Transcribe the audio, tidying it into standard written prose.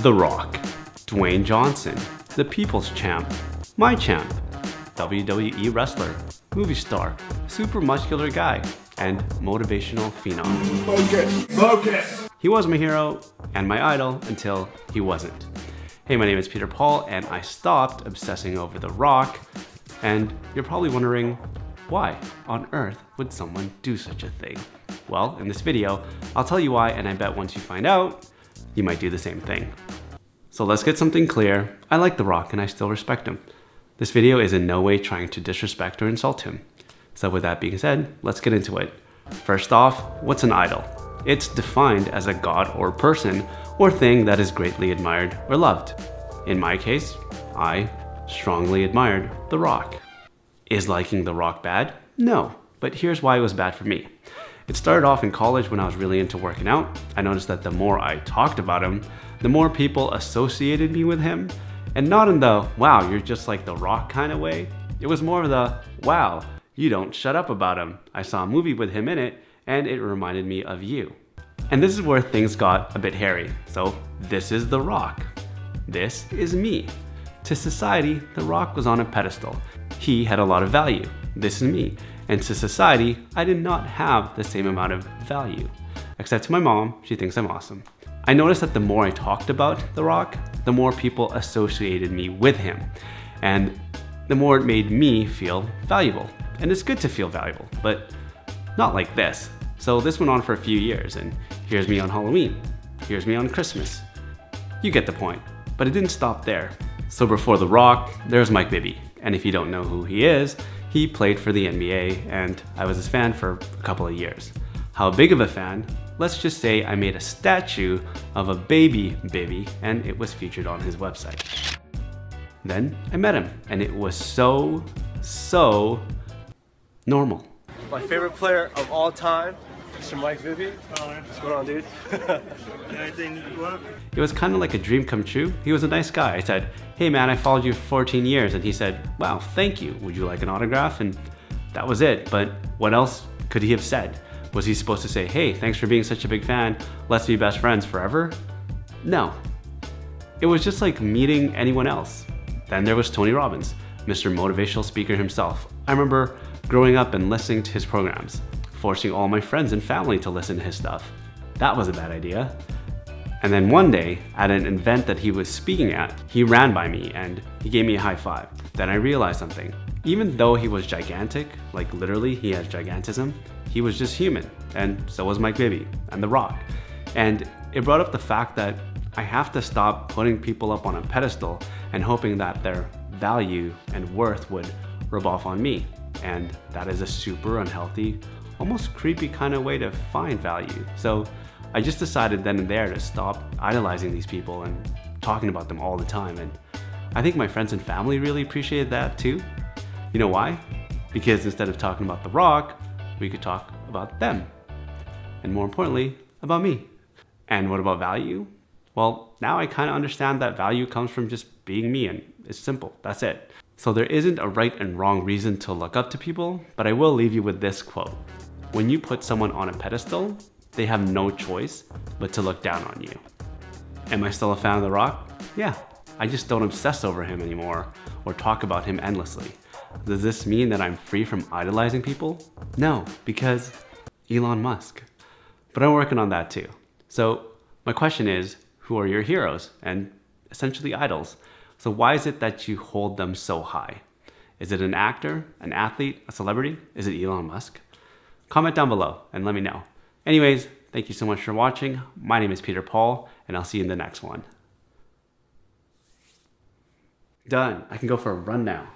The Rock, Dwayne Johnson, the People's Champ, my champ, WWE wrestler, movie star, super muscular guy, and motivational phenom. Focus! He was my hero and my idol until he wasn't. Hey, my name is Peter Paul, and I stopped obsessing over The Rock. And you're probably wondering, why on earth would someone do such a thing? Well, in this video, I'll tell you why, and I bet once you find out, you might do the same thing. So let's get something clear. I like The Rock and I still respect him. This video is in no way trying to disrespect or insult him. So with that being said, let's get into it. First off, what's an idol? It's defined as a god or person or thing that is greatly admired or loved. In my case, I strongly admired The Rock. Is liking The Rock bad? No, but here's why it was bad for me. It started off in college when I was really into working out. I noticed that the more I talked about him, the more people associated me with him. And not in the, wow, you're just like The Rock kind of way. It was more of the, wow, you don't shut up about him. I saw a movie with him in it, and it reminded me of you. And this is where things got a bit hairy. So this is The Rock. This is me. To society, The Rock was on a pedestal. He had a lot of value. This is me. And to society, I did not have the same amount of value. Except to my mom, she thinks I'm awesome. I noticed that the more I talked about The Rock, the more people associated me with him. And the more it made me feel valuable. And it's good to feel valuable, but not like this. So this went on for a few years, and here's me on Halloween. Here's me on Christmas. You get the point. But it didn't stop there. So before The Rock, there's Mike Bibby. And if you don't know who he is, he played for the NBA, and I was his fan for a couple of years. How big of a fan? Let's just say I made a statue of a baby Bibby, and it was featured on his website. Then I met him, and it was so normal. My favorite player of all time, Mr. Mike Bibby. What's going on, dude? Anything you want? It was kind of like a dream come true. He was a nice guy. I said, hey man, I followed you for 14 years. And he said, wow, thank you. Would you like an autograph? And that was it. But what else could he have said? Was he supposed to say, hey, thanks for being such a big fan. Let's be best friends forever? No. It was just like meeting anyone else. Then there was Tony Robbins, Mr. Motivational Speaker himself. I remember growing up and listening to his programs, forcing all my friends and family to listen to his stuff. That was a bad idea. And then one day, at an event that he was speaking at, he ran by me and he gave me a high five. Then I realized something. Even though he was gigantic, like literally he has gigantism, he was just human. And so was Mike Bibby and The Rock. And it brought up the fact that I have to stop putting people up on a pedestal and hoping that their value and worth would rub off on me. And that is a super unhealthy, almost creepy kind of way to find value. So I just decided then and there to stop idolizing these people and talking about them all the time. And I think my friends and family really appreciated that too. You know why? Because instead of talking about The Rock, we could talk about them. And more importantly, about me. And what about value? Well, now I kind of understand that value comes from just being me, and it's simple, that's it. So there isn't a right and wrong reason to look up to people, but I will leave you with this quote. When you put someone on a pedestal, they have no choice but to look down on you. Am I still a fan of The Rock? Yeah, I just don't obsess over him anymore or talk about him endlessly. Does this mean that I'm free from idolizing people? No, because Elon Musk. But I'm working on that too. So my question is, who are your heroes and essentially idols? So why is it that you hold them so high? Is it an actor, an athlete, a celebrity? Is it Elon Musk? Comment down below and let me know. Anyways, thank you so much for watching. My name is Peter Paul, and I'll see you in the next one. Done. I can go for a run now.